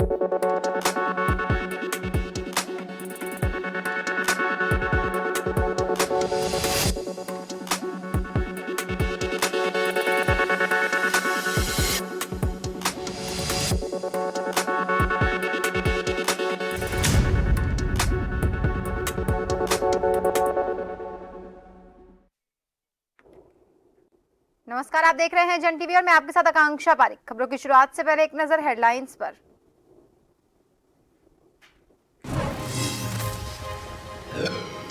नमस्कार, आप देख रहे हैं जन टीवी और मैं आपके साथ आकांक्षा पारिक। खबरों की शुरुआत से पहले एक नजर हेडलाइंस पर।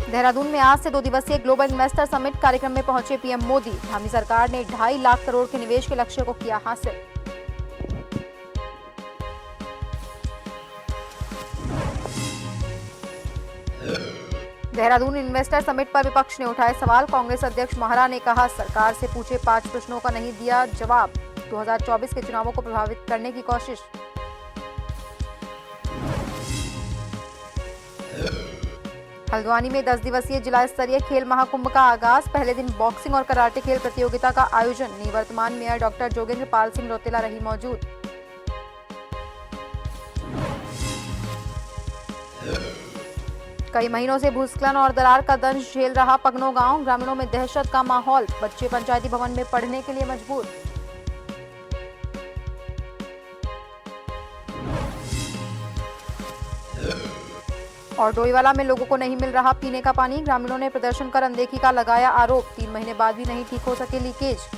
देहरादून में आज से 2 दिवसीय ग्लोबल इन्वेस्टर समिट कार्यक्रम में पहुंचे पीएम मोदी। धामी सरकार ने 2.5 लाख करोड़ के निवेश के लक्ष्य को किया हासिल। देहरादून इन्वेस्टर समिट पर विपक्ष ने उठाए सवाल। कांग्रेस अध्यक्ष महारा ने कहा, सरकार से पूछे 5 प्रश्नों का नहीं दिया जवाब। 2024 के चुनावों को प्रभावित करने की कोशिश। हल्द्वानी में 10 दिवसीय जिला स्तरीय खेल महाकुंभ का आगाज। पहले दिन बॉक्सिंग और कराटे खेल प्रतियोगिता का आयोजन। निवर्तमान मेयर डॉक्टर जोगेंद्र पाल सिंह रौतेला रही मौजूद। कई महीनों से भूस्खलन और दरार का दंश झेल रहा पगनो गांव। ग्रामीणों में दहशत का माहौल। बच्चे पंचायती भवन में पढ़ने के लिए मजबूर। और डोईवाला में लोगों को नहीं मिल रहा पीने का पानी। ग्रामीणों ने प्रदर्शन कर अनदेखी का लगाया आरोप। 3 महीने बाद भी नहीं ठीक हो सके लीकेज।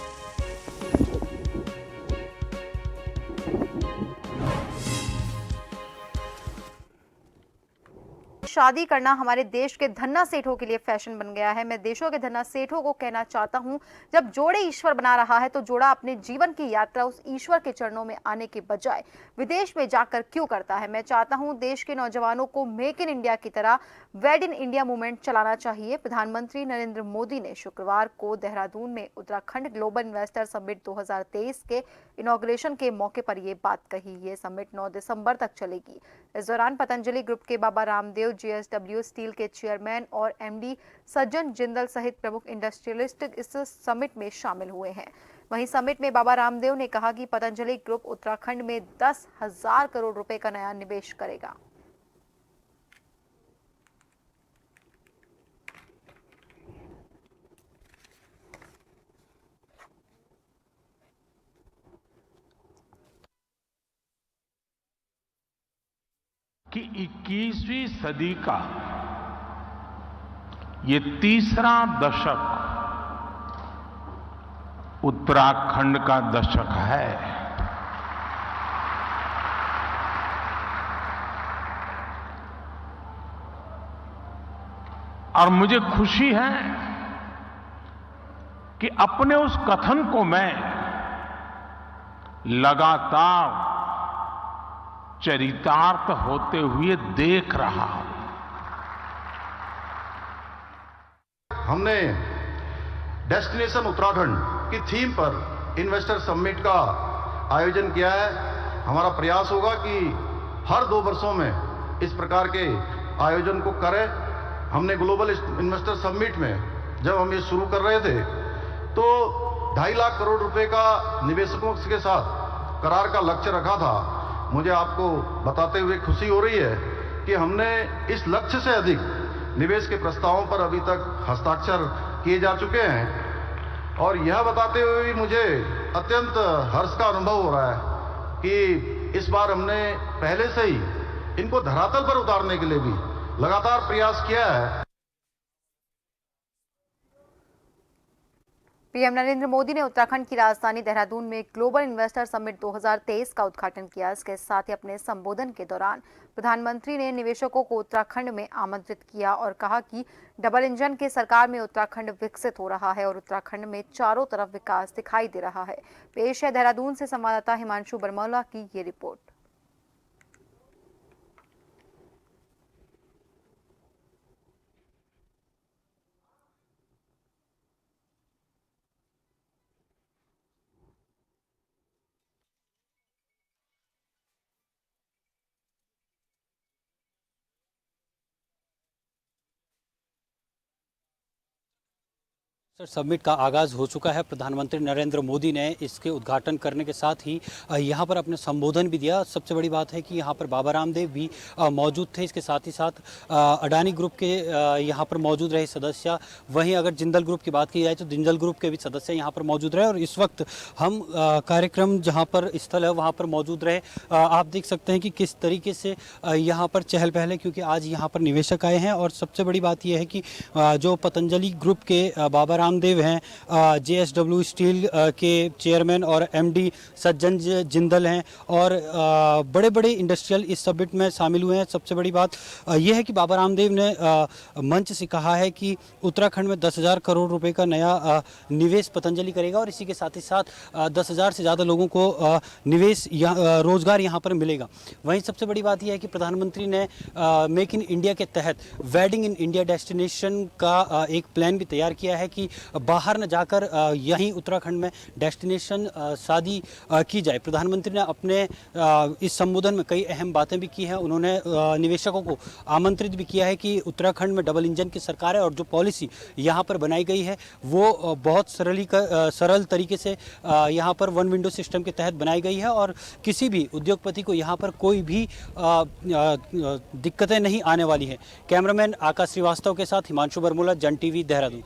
शादी करना हमारे देश के धन्ना सेठों के लिए फैशन बन गया है। मैं देशों के धन्ना सेठों को कहना चाहता हूं, जब जोड़े ईश्वर बना रहा है तो जोड़ा अपने जीवन की यात्रा उस ईश्वर के चरणों में आने के बजाय विदेश में जाकर क्यों करता है। मैं चाहता हूं देश के नौजवानों को मेक इन इंडिया की तरह वेड इन इंडिया मूवमेंट चलाना चाहिए। प्रधानमंत्री नरेंद्र मोदी ने शुक्रवार को देहरादून में उत्तराखंड ग्लोबल इन्वेस्टर समिट 2023 के इनॉग्रेशन के मौके पर यह बात कही। ये समिट 9 दिसंबर तक चलेगी। इस दौरान पतंजलि ग्रुप के बाबा रामदेव, जेएसडब्ल्यू स्टील के चेयरमैन और एमडी सज्जन जिंदल सहित प्रमुख इंडस्ट्रियलिस्ट इस समिट में शामिल हुए हैं। वहीं समिट में बाबा रामदेव ने कहा कि पतंजलि ग्रुप उत्तराखंड में 10,000 करोड़ रुपए का नया निवेश करेगा। कि 21वीं सदी का ये तीसरा दशक उत्तराखंड का दशक है। और मुझे खुशी है कि अपने उस कथन को मैं लगातार चरितार्थ होते हुए देख रहा हूं। हमने डेस्टिनेशन उत्तराखंड की थीम पर इन्वेस्टर समिट का आयोजन किया है। हमारा प्रयास होगा कि हर 2 वर्षों में इस प्रकार के आयोजन को करें। हमने ग्लोबल इन्वेस्टर समिट में जब हम ये शुरू कर रहे थे तो 2.5 लाख करोड़ रुपए का निवेशकों के साथ करार का लक्ष्य रखा था। मुझे आपको बताते हुए खुशी हो रही है कि हमने इस लक्ष्य से अधिक निवेश के प्रस्तावों पर अभी तक हस्ताक्षर किए जा चुके हैं। और यह बताते हुए भी मुझे अत्यंत हर्ष का अनुभव हो रहा है कि इस बार हमने पहले से ही इनको धरातल पर उतारने के लिए भी लगातार प्रयास किया है। पीएम नरेंद्र मोदी ने उत्तराखंड की राजधानी देहरादून में ग्लोबल इन्वेस्टर समिट 2023 का उद्घाटन किया। इसके साथ ही अपने संबोधन के दौरान प्रधानमंत्री ने निवेशकों को उत्तराखंड में आमंत्रित किया और कहा कि डबल इंजन के सरकार में उत्तराखंड विकसित हो रहा है और उत्तराखंड में चारों तरफ विकास दिखाई दे रहा है। पेश है देहरादून से संवाददाता हिमांशु बरमौला की ये रिपोर्ट। सर, समिट का आगाज़ हो चुका है। प्रधानमंत्री नरेंद्र मोदी ने इसके उद्घाटन करने के साथ ही यहाँ पर अपने संबोधन भी दिया। सबसे बड़ी बात है कि यहाँ पर बाबा रामदेव भी मौजूद थे। इसके साथ ही साथ अडानी ग्रुप के यहाँ पर मौजूद रहे सदस्य। वहीं अगर जिंदल ग्रुप की बात की जाए तो जिंदल ग्रुप के भी सदस्य यहाँ पर मौजूद रहे। और इस वक्त हम कार्यक्रम जहाँ पर स्थल है वहाँ पर मौजूद रहे। आप देख सकते हैं कि किस तरीके से यहाँ पर चहल पहल है, क्योंकि आज यहाँ पर निवेशक आए हैं। और सबसे बड़ी बात यह है कि जो पतंजलि ग्रुप के बाबा रामदेव हैं, JSW स्टील के चेयरमैन और MD सज्जन जिंदल हैं, और बड़े बड़े इंडस्ट्रियल इस समिट में शामिल हुए हैं। सबसे बड़ी बात यह है कि बाबा रामदेव ने मंच से कहा है कि उत्तराखंड में 10,000 करोड़ रुपए का नया निवेश पतंजलि करेगा, और इसी के साथ ही साथ 10,000 से ज़्यादा लोगों को निवेश रोजगार यहाँ पर मिलेगा। वहीं सबसे बड़ी बात यह है कि प्रधानमंत्री ने मेक इन इंडिया के तहत वेडिंग इन इंडिया डेस्टिनेशन का एक प्लान भी तैयार किया है कि बाहर न जाकर यहीं उत्तराखंड में डेस्टिनेशन शादी की जाए। प्रधानमंत्री ने अपने इस संबोधन में कई अहम बातें भी की हैं। उन्होंने निवेशकों को आमंत्रित भी किया है कि उत्तराखंड में डबल इंजन की सरकार है, और जो पॉलिसी यहाँ पर बनाई गई है वो बहुत सरल तरीके से यहाँ पर वन विंडो सिस्टम के तहत बनाई गई है, और किसी भी उद्योगपति को यहाँ पर कोई भी दिक्कतें नहीं आने वाली है। कैमरामैन आकाश श्रीवास्तव के साथ हिमांशु बरमूला, जन TV, देहरादून।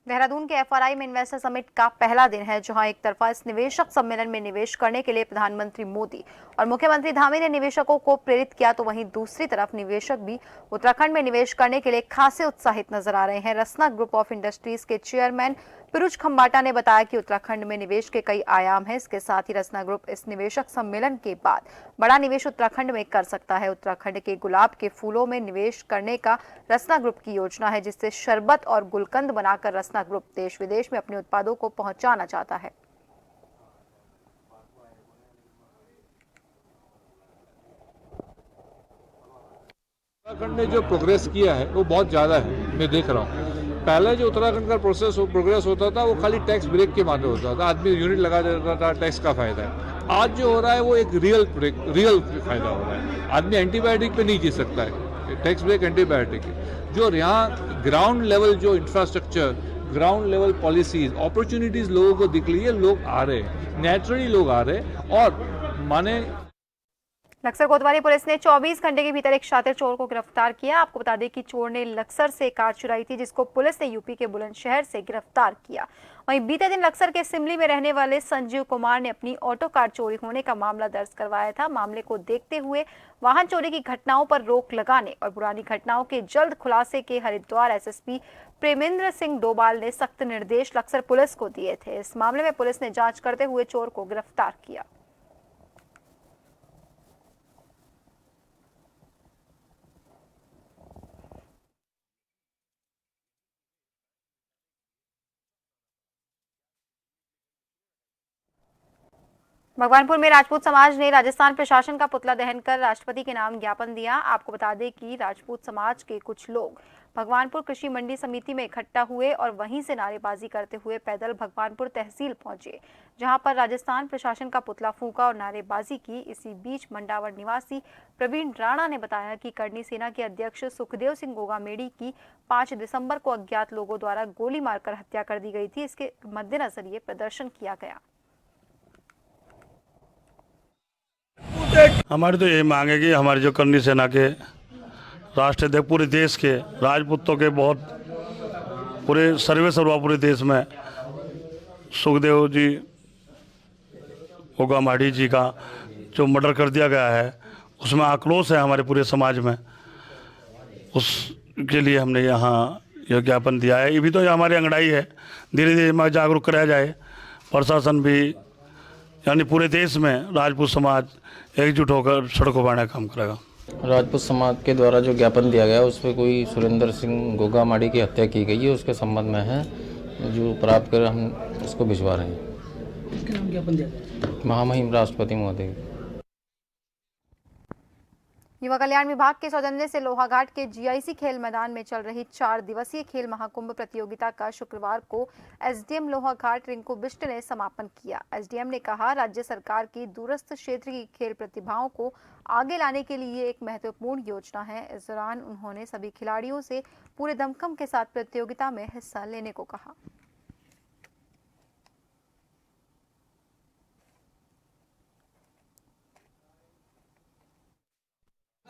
देहरादून के FRI में इन्वेस्टर समिट का पहला दिन है, जहां एक तरफा इस निवेशक सम्मेलन में निवेश करने के लिए प्रधानमंत्री मोदी और मुख्यमंत्री धामी ने निवेशकों को प्रेरित किया, तो वहीं दूसरी तरफ निवेशक भी उत्तराखंड में निवेश करने के लिए खासे उत्साहित नजर आ रहे हैं। रसना ग्रुप ऑफ इंडस्ट्रीज के चेयरमैन पिरुज खंबाटा ने बताया कि उत्तराखंड में निवेश के कई आयाम हैं। इसके साथ ही रसना ग्रुप इस निवेशक सम्मेलन के बाद बड़ा निवेश उत्तराखंड में कर सकता है। उत्तराखंड के गुलाब के फूलों में निवेश करने का रसना ग्रुप की योजना है, जिससे शरबत और गुलकंद बनाकर रसना ग्रुप देश विदेश में अपने उत्पादों को पहुंचाना चाहता है। उत्तराखंड ने जो प्रोग्रेस किया है वो बहुत ज़्यादा है, मैं देख रहा हूँ। पहले जो उत्तराखंड का प्रोग्रेस होता था वो खाली टैक्स ब्रेक के माध्यम होता था, आदमी यूनिट लगा देता था, टैक्स का फायदा है। आज जो हो रहा है वो एक रियल फायदा हो रहा है। आदमी एंटीबायोटिक पे नहीं जी सकता है, टैक्स ब्रेक एंटीबायोटिक है। जो यहाँ ग्राउंड लेवल जो infrastructure, ground level policies, opportunities लोगों को दिख रही है, लोग आ रहे हैं, नेचुरली लोग आ रहे हैं। और माने लक्सर कोतवाली पुलिस ने 24 घंटे के भीतर एक शातिर चोर को गिरफ्तार किया। आपको बता दें कि चोर ने लक्सर से कार चुराई थी, जिसको पुलिस ने यूपी के बुलंदशहर से गिरफ्तार किया। वहीं बीते दिन लक्सर के सिमली में रहने वाले संजीव कुमार ने अपनी ऑटो कार चोरी होने का मामला दर्ज करवाया था। मामले को देखते हुए वाहन चोरी की घटनाओं पर रोक लगाने और पुरानी घटनाओं के जल्द खुलासे के हरिद्वार SSP प्रेमेंद्र सिंह डोभाल ने सख्त निर्देश लक्सर पुलिस को दिए थे। इस मामले में पुलिस ने जांच करते हुए चोर को गिरफ्तार किया। भगवानपुर में राजपूत समाज ने राजस्थान प्रशासन का पुतला दहन कर राष्ट्रपति के नाम ज्ञापन दिया। आपको बता दें कि राजपूत समाज के कुछ लोग भगवानपुर कृषि मंडी समिति में इकट्ठा हुए और वहीं से नारेबाजी करते हुए पैदल भगवानपुर तहसील पहुंचे, जहां पर राजस्थान प्रशासन का पुतला फूंका और नारेबाजी की। इसी बीच मंडावर निवासी प्रवीण राणा ने बताया कि करनी सेना के अध्यक्ष सुखदेव सिंह गोगामेडी की 5 दिसंबर को अज्ञात लोगों द्वारा गोली मारकर हत्या कर दी गई थी। इसके मद्देनजर ये प्रदर्शन किया गया। हमारी तो यही मांग है कि हमारी जो करनी सेना के राष्ट्राध्यक्ष पूरे देश के राजपूतों के बहुत पूरे सर्वा पूरे देश में सुखदेव जी गोगामाडी जी का जो मर्डर कर दिया गया है, उसमें आक्रोश है हमारे पूरे समाज में। उसके लिए हमने यहाँ यह ज्ञापन दिया है। ये भी तो हमारी अंगड़ाई है, धीरे धीरे जागरूक कराया जाए। प्रशासन भी यानी पूरे देश में राजपूत समाज एकजुट होकर सड़कों पर काम करेगा। राजपूत समाज के द्वारा जो ज्ञापन दिया गया उस पर कोई सुरेंद्र सिंह गोगामाडी की हत्या की गई है, उसके संबंध में है, जो प्राप्त कर हम उसको भिजवा रहे हैं। किसके नाम ज्ञापन दिया गया? महामहिम राष्ट्रपति महोदय। युवा कल्याण विभाग के सौजन्य से लोहाघाट के जीआईसी खेल मैदान में चल रही 4 दिवसीय खेल महाकुंभ प्रतियोगिता का शुक्रवार को एसडीएम लोहाघाट रिंकू बिष्ट ने समापन किया। एसडीएम ने कहा, राज्य सरकार की दूरस्थ क्षेत्र की खेल प्रतिभाओं को आगे लाने के लिए एक महत्वपूर्ण योजना है। इस दौरान उन्होंने सभी खिलाड़ियों से पूरे दमखम के साथ प्रतियोगिता में हिस्सा लेने को कहा।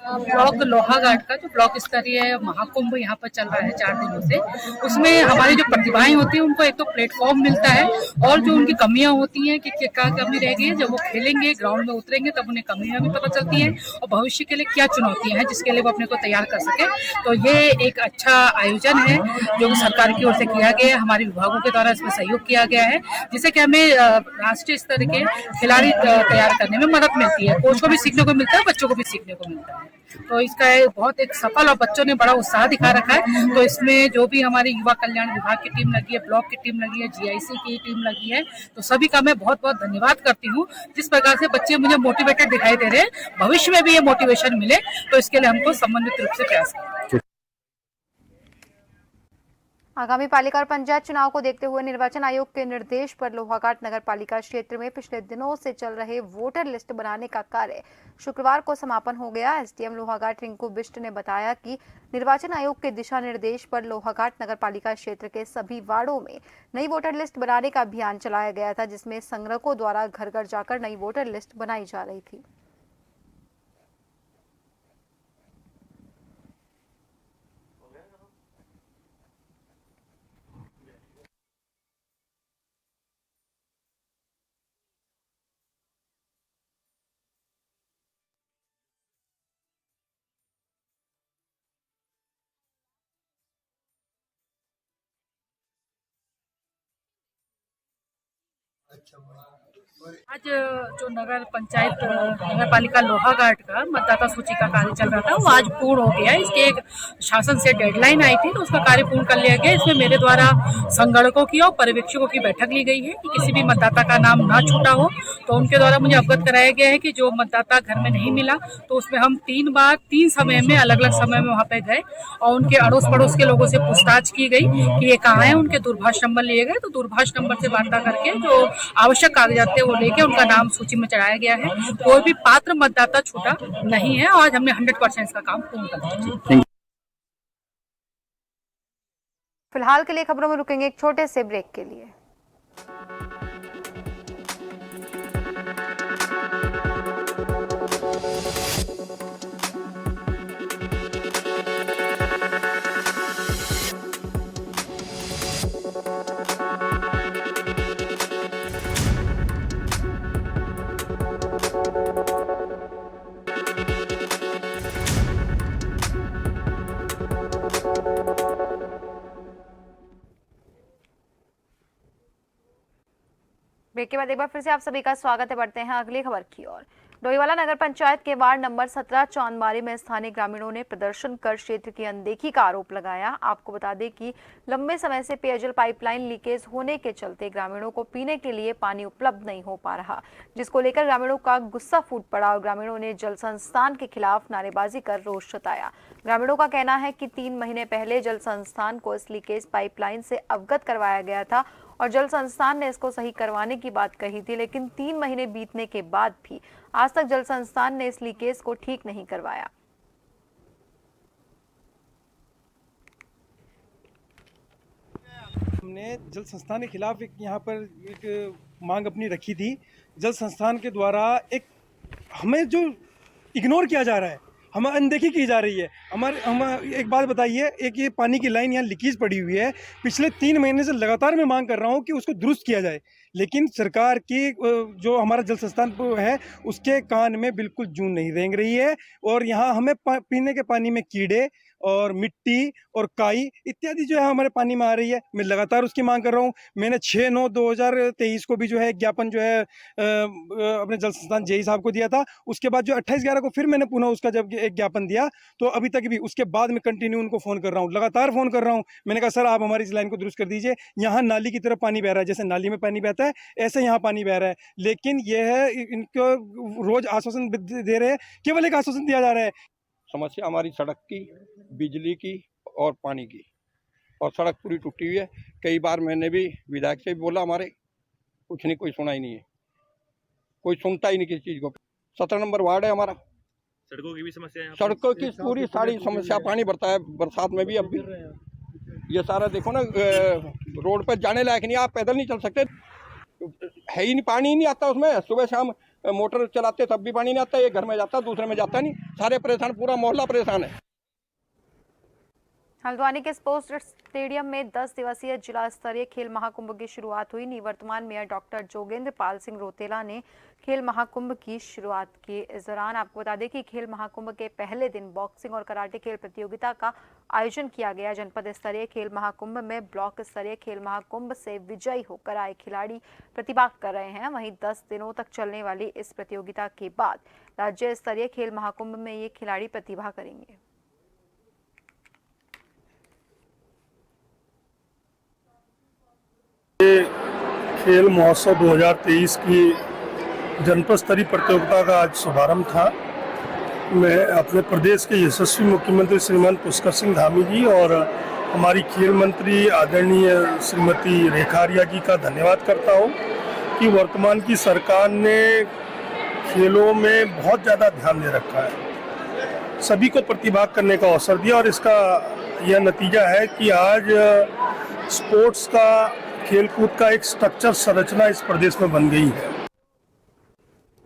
ब्लॉक लोहाघाट का जो ब्लॉक स्तरीय महाकुंभ यहाँ पर चल रहा है 4 दिनों से, उसमें हमारी जो प्रतिभाएं होती हैं उनको एक तो प्लेटफॉर्म मिलता है और जो उनकी कमियां होती हैं कि क्या कमी रह गई है, जब वो खेलेंगे ग्राउंड में उतरेंगे तब उन्हें कमियां भी पता चलती हैं और भविष्य के लिए क्या चुनौतियां हैं जिसके लिए वो अपने को तैयार कर सके। तो ये एक अच्छा आयोजन है जो सरकार की ओर से किया गया है, हमारे विभागों के द्वारा इसमें सहयोग किया गया है, जिससे कि हमें राष्ट्रीय स्तर के खिलाड़ी तैयार करने में मदद मिलती है। कोच को भी सीखने को मिलता है, बच्चों को भी सीखने को मिलता है। तो इसका बहुत एक सफल और बच्चों ने बड़ा उत्साह दिखा रखा है। तो इसमें जो भी हमारी युवा कल्याण विभाग की टीम लगी है, ब्लॉक की टीम लगी है, जीआईसी की टीम लगी है, तो सभी का मैं बहुत बहुत धन्यवाद करती हूँ। जिस प्रकार से बच्चे मुझे मोटिवेटेड दिखाई दे रहे हैं, भविष्य में भी ये मोटिवेशन मिले, तो इसके लिए हमको समन्वित रूप से प्रयास करना। आगामी पालिका और पंचायत चुनाव को देखते हुए निर्वाचन आयोग के निर्देश पर लोहाघाट नगर पालिका क्षेत्र में पिछले दिनों से चल रहे वोटर लिस्ट बनाने का कार्य शुक्रवार को समापन हो गया। एसडीएम लोहाघाट रिंकू बिष्ट ने बताया कि निर्वाचन आयोग के दिशा निर्देश पर लोहाघाट नगर पालिका क्षेत्र के सभी वार्डों में नई वोटर लिस्ट बनाने का अभियान चलाया गया था, जिसमें संग्राहकों द्वारा घर घर जाकर नई वोटर लिस्ट बनाई जा रही थी। आज जो नगर पंचायत नगर पालिका लोहाघाट का मतदाता सूची का कार्य चल रहा था वो आज पूर्ण हो गया। इसके एक शासन से डेडलाइन आई थी तो उसका कार्य पूर्ण कर लिया गया। इसमें मेरे द्वारा संगणकों की और पर्यवेक्षकों की बैठक ली गई है कि किसी भी मतदाता का नाम ना छूटा हो। तो उनके द्वारा मुझे अवगत कराया गया है कि जो मतदाता घर में नहीं मिला तो उसमें हम 3 बार 3 समय में अलग अलग समय में वहाँ पे गए और उनके अड़ोस पड़ोस के लोगों से पूछताछ की गई कि ये कहाँ है। उनके दूरभाष नंबर लिए गए तो दूरभाष नंबर से वार्ता करके जो आवश्यक कागजात थे वो लेके उनका नाम सूची में चढ़ाया गया है। कोई भी पात्र मतदाता छूटा नहीं है। आज हमने 100% इसका काम पूर्ण कर दिया। फिलहाल के लिए खबरों में रुकेंगे एक छोटे से ब्रेक के लिए। ब्रेक के बाद एक बार फिर से आप सभी का स्वागत है। बढ़ते हैं अगली खबर की ओर। डोईवाला नगर पंचायत के वार्ड नंबर 17 चांदबारी में स्थानीय ग्रामीणों ने प्रदर्शन कर क्षेत्र की अनदेखी का आरोप लगाया। आपको बता दें कि लंबे समय से पेयजल पाइपलाइन लीकेज होने के चलते ग्रामीणों को पीने के लिए पानी उपलब्ध नहीं हो पा रहा, जिसको लेकर ग्रामीणों का गुस्सा फूट पड़ा और ग्रामीणों ने जल संस्थान के खिलाफ नारेबाजी कर रोष जताया। ग्रामीणों का कहना है कि 3 महीने पहले जल संस्थान को इस लीकेज पाइपलाइन से अवगत करवाया गया था और जल संस्थान ने इसको सही करवाने की बात कही थी, लेकिन 3 महीने बीतने के बाद भी आज तक जल संस्थान ने इस लीकेज को ठीक नहीं करवाया। हमने जल संस्थान के खिलाफ यहाँ पर एक मांग अपनी रखी थी। जल संस्थान के द्वारा एक हमें जो इग्नोर किया जा रहा है, हमें अनदेखी की जा रही है। हम एक बात बताइए, एक ये पानी की लाइन यहाँ लीकेज पड़ी हुई है। पिछले 3 महीने से लगातार मैं मांग कर रहा हूँ कि उसको दुरुस्त किया जाए, लेकिन सरकार की जो हमारा जल संस्थान है उसके कान में बिल्कुल जूं नहीं रेंग रही है और यहाँ हमें पीने के पानी में कीड़े और मिट्टी और काई इत्यादि जो है हमारे पानी में आ रही है। मैं लगातार उसकी मांग कर रहा हूँ। मैंने 6/9/2023 को भी जो है ज्ञापन जो है अपने जल संस्थान जेई साहब को दिया था। उसके बाद जो 28/11 को फिर मैंने पुनः उसका जब एक ज्ञापन दिया तो अभी तक भी उसके बाद मैं कंटिन्यू उनको फ़ोन कर रहा हूँ, लगातार फ़ोन कर रहा हूँ। मैंने कहा सर आप हमारी इस लाइन को दुरुस्त कर दीजिए। यहाँ नाली की तरफ पानी बह रहा है, जैसे नाली में पानी बहता है ऐसे यहाँ पानी बह रहा है, लेकिन यह है इनको रोज़ आश्वासन दे रहे हैं, केवल एक आश्वासन दिया जा रहा है समस्या हमारी सड़क की, बिजली की और पानी की, और सड़क पूरी टूटी हुई है। कई बार मैंने भी विधायक से भी बोला, हमारे कुछ नहीं, कोई सुना ही नहीं है, कोई सुनता ही नहीं किसी चीज़ को। 17 नंबर वार्ड है हमारा। सड़कों की भी समस्या है, सड़कों की पूरी सारी समस्या, पानी भरता है बरसात में भी। अब भी ये सारा देखो ना, रोड पर जाने लायक नहीं, आप पैदल नहीं चल सकते, है ही नहीं, पानी ही नहीं आता उसमें। सुबह शाम मोटर चलाते तब भी पानी नहीं आता, एक घर में जाता दूसरे में जाता नहीं, सारे परेशान, पूरा मोहल्ला परेशान है। हल्द्वानी के स्पोर्ट्स स्टेडियम में 10 दिवसीय जिला स्तरीय खेल महाकुंभ की शुरुआत हुई। निवर्तमान मेयर डॉक्टर जोगेंद्र पाल सिंह रोतेला ने खेल महाकुंभ की शुरुआत की। इस दौरान आपको बता दें कि खेल महाकुंभ के पहले दिन बॉक्सिंग और कराटे खेल प्रतियोगिता का आयोजन किया गया। जनपद स्तरीय खेल महाकुंभ में ब्लॉक स्तरीय खेल महाकुंभ से विजयी होकर आए खिलाड़ी प्रतिभाग कर रहे हैं। वहीं 10 दिनों तक चलने वाली इस प्रतियोगिता के बाद राज्य स्तरीय खेल महाकुंभ में ये खिलाड़ी प्रतिभा करेंगे। खेल महोत्सव 2023 की जनपद स्तरीय प्रतियोगिता का आज शुभारंभ था। मैं अपने प्रदेश के यशस्वी मुख्यमंत्री श्रीमान पुष्कर सिंह धामी जी और हमारी खेल मंत्री आदरणीय श्रीमती रेखा आर्या जी का धन्यवाद करता हूं कि वर्तमान की सरकार ने खेलों में बहुत ज़्यादा ध्यान दे रखा है, सभी को प्रतिभाग करने का अवसर दिया और इसका यह नतीजा है कि आज स्पोर्ट्स का, खेलकूद का एक स्ट्रक्चर संरचना इस प्रदेश में बन गई है।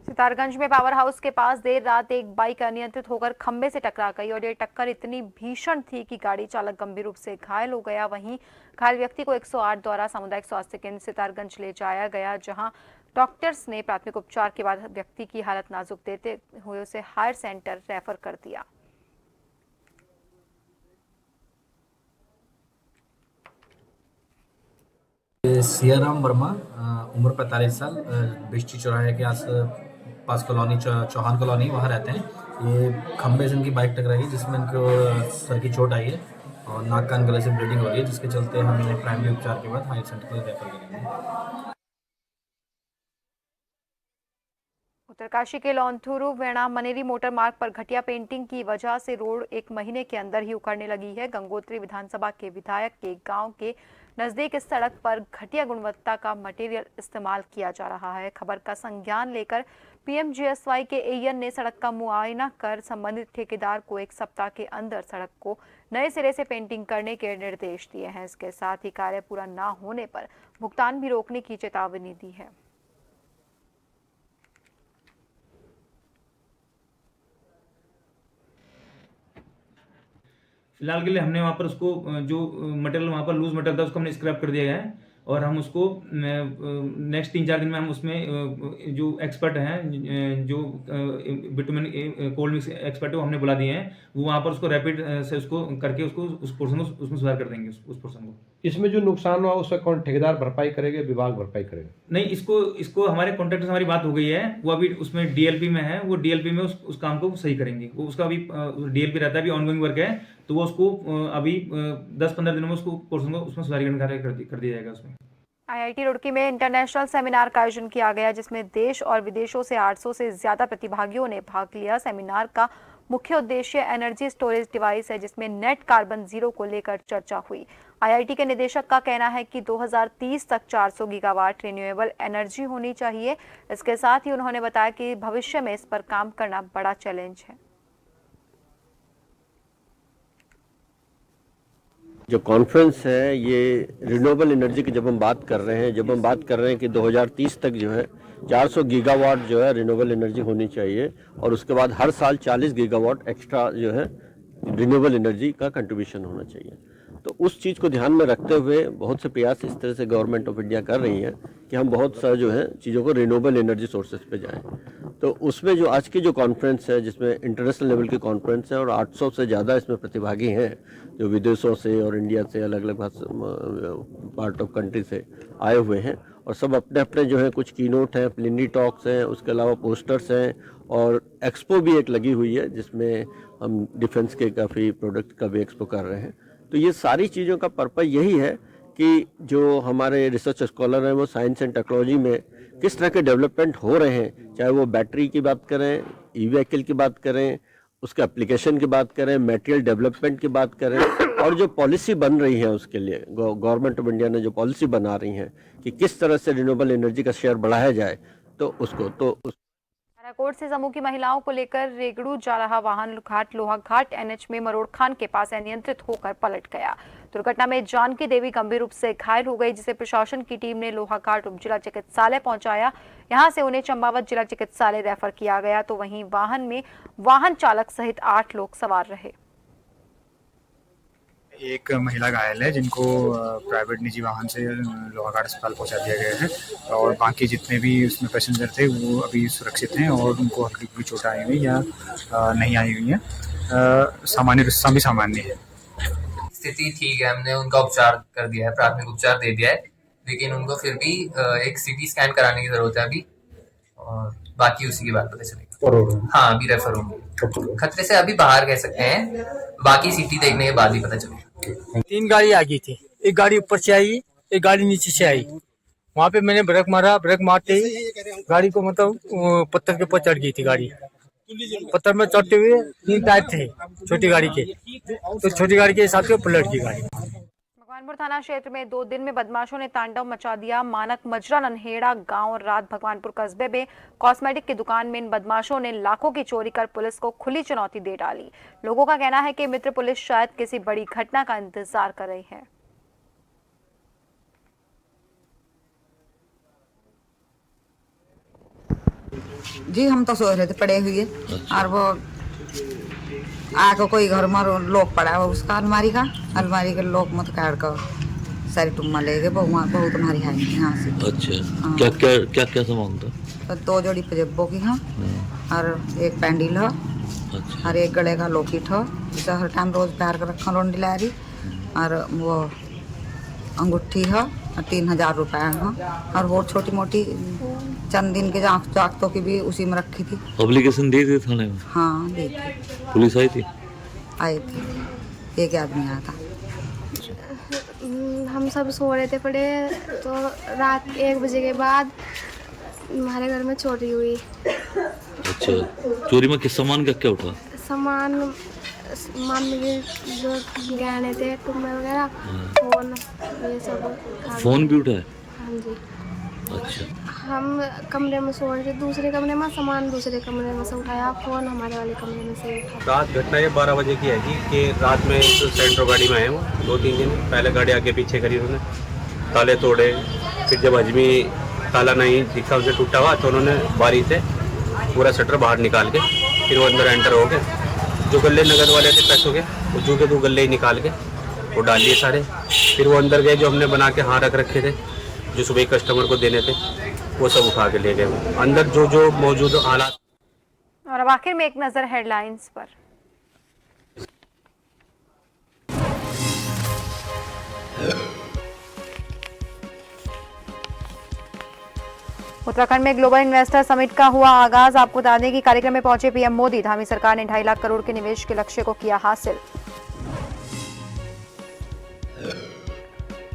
सितारगंज में पावर हाउस के पास देर रात एक बाइक अनियंत्रित होकर खंबे से टकरा गई और ये टक्कर इतनी भीषण थी कि गाड़ी चालक गंभीर रूप से घायल हो गया। वहीं घायल व्यक्ति को 108 द्वारा सामुदायिक स्वास्थ्य केंद्र सितारगंज ले जाया गया, जहां डॉक्टर्स ने प्राथमिक उपचार के बाद व्यक्ति की हालत नाजुक देते हुए उसे हायर सेंटर रेफर कर दिया। सियाराम वर्मा, उम्र 45 साल, बिष्टी चौराहे के पास कॉलोनी, चौहान कॉलोनी, वहाँ रहते हैं। ये खंबे से इनकी बाइक टकराई जिसमें इनको सर की चोट आई है और नाक कान गले से ब्लीडिंग हो रही है, जिसके चलते हम इन्हें प्राइमरी उपचार के बाद हायर सेंटर में रेफर करेंगे। उत्तरकाशी के लौंथुरु वेणा मनेरी मोटर मार्ग पर घटिया पेंटिंग की वजह से रोड एक महीने के अंदर ही उखड़ने लगी है। गंगोत्री विधानसभा के विधायक के गांव के नजदीक इस सड़क पर घटिया गुणवत्ता का मटेरियल इस्तेमाल किया जा रहा है। खबर का संज्ञान लेकर पीएमजीएसवाई के एएन ने सड़क का मुआयना कर संबंधित ठेकेदार को 1 सप्ताह के अंदर सड़क को नए सिरे से पेंटिंग करने के निर्देश दिए हैं। इसके साथ ही कार्य पूरा न होने पर भुगतान भी रोकने की चेतावनी दी है। फिलहाल के लिए हमने वहाँ पर उसको जो मटेरियल वहाँ पर लूज मटेरियल था उसको हमने स्क्रैप कर दिया गया है और हम उसको नेक्स्ट 3-4 दिन में हम उसमें जो एक्सपर्ट हैं, जो बिटुमेन कोल्ड मिक्स एक्सपर्ट है, वो हमने बुला दिए हैं। वो वहाँ पर उसको रैपिड से उसको करके उसको उस पोर्शन को उसमें सुधार कर देंगे, उस पोर्शन को। इसमें जो नुकसान हुआ उसका कौन ठेकेदार भरपाई करेगा, विभाग भरपाई करेगा? नहीं, इसको हमारे कॉन्ट्रैक्टर से हमारी बात हो गई है, वो अभी उसमें डीएलपी में है, वो डीएलपी में उस काम को सही करेंगे। वो उसका अभी डीएलपी रहता है, अभी ऑनगोइंग वर्क है, तो वो उसको अभी 10-15 दिनों में उसको पोर्शन को उसमें सुधारीकरण कार्य कर दिया जाएगा उसमें। आईआईटी रुड़की में इंटरनेशनल सेमिनार का आयोजन किया गया, जिसमें देश और विदेशों से 800 से ज्यादा प्रतिभागियों ने भाग लिया। सेमिनार का मुख्य उद्देश्य एनर्जी स्टोरेज डिवाइस है, जिसमें नेट कार्बन जीरो को लेकर चर्चा हुई। आईआईटी के निदेशक का कहना है कि 2030 तक 400 गीगावाट रिन्यूएबल एनर्जी होनी चाहिए। इसके साथ ही उन्होंने बताया कि भविष्य में इस पर काम करना बड़ा चैलेंज है। जो कॉन्फ्रेंस है ये रिन्यूएबल एनर्जी की जब हम बात कर रहे हैं कि 2030 तक जो है 400 गीगावाट जो है रिन्यूएबल एनर्जी होनी चाहिए और उसके बाद हर साल 40 गीगावाट एक्स्ट्रा जो है रिन्यूएबल एनर्जी का कंट्रीब्यूशन होना चाहिए। तो उस चीज़ को ध्यान में रखते हुए बहुत से प्रयास इस तरह से गवर्नमेंट ऑफ इंडिया कर रही है कि हम बहुत सा जो है चीज़ों को रिन्यूएबल एनर्जी सोर्सेज पे जाएं। तो उसमें जो आज की जो कॉन्फ्रेंस है, जिसमें इंटरनेशनल लेवल की कॉन्फ्रेंस है और 800 से ज़्यादा इसमें प्रतिभागी हैं जो विदेशों से और इंडिया से अलग अलग पार्ट ऑफ कंट्री से आए हुए हैं और सब अपने अपने जो है कुछ कीनोट हैं, प्लिनी टॉक्स हैं, उसके अलावा पोस्टर्स हैं और एक्सपो भी एक लगी हुई है जिसमें हम डिफेंस के काफ़ी प्रोडक्ट का भी एक्सपो कर रहे हैं। तो ये सारी चीज़ों का पर्पज़ यही है कि जो हमारे रिसर्च स्कॉलर हैं वो साइंस एंड टेक्नोलॉजी में किस तरह के डेवलपमेंट हो रहे हैं, चाहे वो बैटरी की बात करें, ई व्हीकल की बात करें उसके एप्लीकेशन की बात करें, मटेरियल डेवलपमेंट की बात करें, और जो पॉलिसी बन रही है उसके लिए गवर्नमेंट ऑफ इंडिया ने जो पॉलिसी बना रही है कि किस तरह से रिन्यूएबल एनर्जी का शेयर बढ़ाया जाए, तो बाराकोट से समूह की महिलाओं को लेकर रेगड़ू जा रहा वाहन घाट लोहा घाट एनएच में मरोड़ खान के पास अनियंत्रित होकर पलट गया। दुर्घटना में जानकी देवी गंभीर रूप से घायल हो गई, जिसे प्रशासन की टीम ने लोहा घाट उप जिला चिकित्सालय पहुंचाया। यहां से उन्हें चंपावत जिला चिकित्सालय रेफर किया गया, तो वहीं वाहन में वाहन चालक सहित 8 लोग सवार रहे। एक महिला घायल है जिनको प्राइवेट निजी वाहन से लोहाघाट अस्पताल पहुंचा दिया गया है, और बाकी जितने भी उसमें पैसेंजर थे वो अभी सुरक्षित हैं और उनको हल्की फुल्की चोट आई हुई या नहीं आई हुई है। सामान्य है। स्थिति ठीक है, हमने उनका उपचार कर दिया है, प्राथमिक उपचार दे दिया है, लेकिन उनको फिर भी एक सीटी स्कैन कराने की जरूरत है अभी, और बाकी उसी की बात पता चलेगी। हाँ, अभी रेफर होंगे। खतरे से अभी बाहर कह सकते हैं, बाकी सीटी देखने के बाद ही पता चलेगा। 3 गाड़ी आगे थी, एक गाड़ी ऊपर से आई, एक गाड़ी नीचे से आई। वहाँ पे मैंने ब्रेक मारा, ब्रेक मारते ही गाड़ी को मतलब पत्थर के ऊपर चढ़ गई थी गाड़ी। पत्थर में चढ़ते हुए 3 टायर थे छोटी गाड़ी के, तो छोटी गाड़ी के हिसाब से पलट गई गाड़ी। भगवानपुर थाना क्षेत्र में 2 दिन में बदमाशों ने तांडव मचा दिया। मानक मजरा नन्हेड़ा गांव रात भगवानपुर कस्बे में कॉस्मेटिक की दुकान में इन बदमाशों ने लाखों की चोरी कर पुलिस को खुली चुनौती दे डाली। लोगों का कहना है कि मित्र पुलिस शायद किसी बड़ी घटना का इंतजार कर रही है। जी हम तो सो रहे थे पड़े हुए, और वो आके कोई घर में लोक पड़ा है, उसका अलमारी के लोक मत काट कर सारी टुम्मा ले गए। बहुत तुम्हारी है यहाँ से। अच्छा, क्या क्या सामान था? तो 2 जोड़ी पजेबों की है, और एक पैंडल है, और एक गले का लॉकेट है, जिसे हर टाइम रोज प्यार कर रखा लोन दिला रही, और वो अंगूठी है, और 3000 रुपये है, और वो छोटी मोटी चंद दिन के जागतों की भी उसी में रखी थी। एप्लीकेशन दी थी थाने में? हाँ दी थी। पुलिस आई थी? आई थी, एक आदमी आया था। हम सब सो रहे थे पड़े, तो रात 1 बजे के बाद हमारे घर में चोरी हुई। अच्छा, चोरी में किस सामान का क्या उठा? सामान मम्मी के जो गहने थे, टुम्बे वगैरह, फोन, ये सब। फोन भी उठा है? हाँ जी। अच्छा, हम कमरे में सो रहे थे, दूसरे कमरे में, सामान दूसरे कमरे में से उठाया, फोन हमारे वाले कमरे में से उठाया। रात घटना ये 12 बजे की है कि रात में सेंट्रो गाड़ी में आए वो 2-3 दिन पहले, गाड़ी आगे पीछे करी उन्होंने, ताले तोड़े, फिर जब अजमी ताला नहीं दिखा उसे टूटा हुआ, तो उन्होंने बारी से पूरा शटर बाहर निकाल के फिर वो अंदर एंटर हो गए। जो गले नगद वाले थे पैसों के, वो जू के 2 गले ही निकाल के वो डाल लिए सारे। फिर वो अंदर गए, जो हमने बना के हाथ रख रखे थे, जो सुबह कस्टमर को देने थे, वो सब उठा के ले गए अंदर जो मौजूद हालात। और अब आखिर में एक नजर हेडलाइंस पर। उत्तराखंड में ग्लोबल इन्वेस्टर समिट का हुआ आगाज। आपको बता दें कि कार्यक्रम में पहुंचे पीएम मोदी। धामी सरकार ने 2.5 लाख करोड़ के निवेश के लक्ष्य को किया हासिल।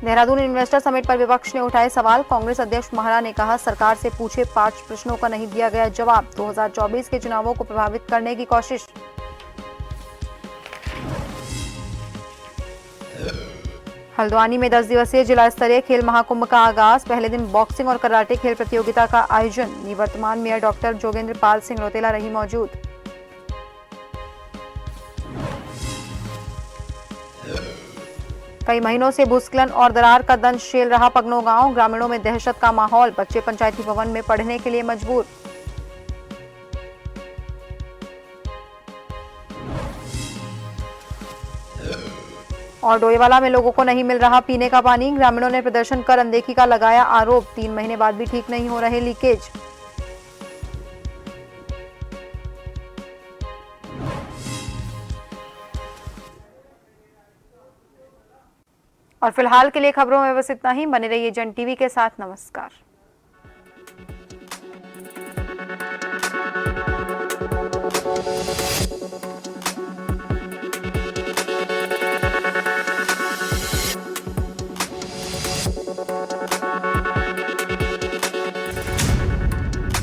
देहरादून इन्वेस्टर समिट पर विपक्ष ने उठाए सवाल। कांग्रेस अध्यक्ष महारा ने कहा, सरकार से पूछे 5 प्रश्नों का नहीं दिया गया जवाब। 2024 के चुनावों को प्रभावित करने की कोशिश। हल्द्वानी में 10 दिवसीय जिला स्तरीय खेल महाकुंभ का आगाज। पहले दिन बॉक्सिंग और कराटे खेल प्रतियोगिता का आयोजन। निवर्तमान मेयर डॉक्टर जोगेंद्र पाल सिंह रोतेला रही मौजूद। कई महीनों से भूस्खलन और दरार का दंश झेल रहा पगनो गांव। ग्रामीणों में दहशत का माहौल। बच्चे पंचायती भवन में पढ़ने के लिए मजबूर। और डोईवाला में लोगों को नहीं मिल रहा पीने का पानी। ग्रामीणों ने प्रदर्शन कर अनदेखी का लगाया आरोप। 3 महीने बाद भी ठीक नहीं हो रहे लीकेज। और फिलहाल के लिए खबरों में बस इतना ही। बने रहिए जन टीवी के साथ। नमस्कार।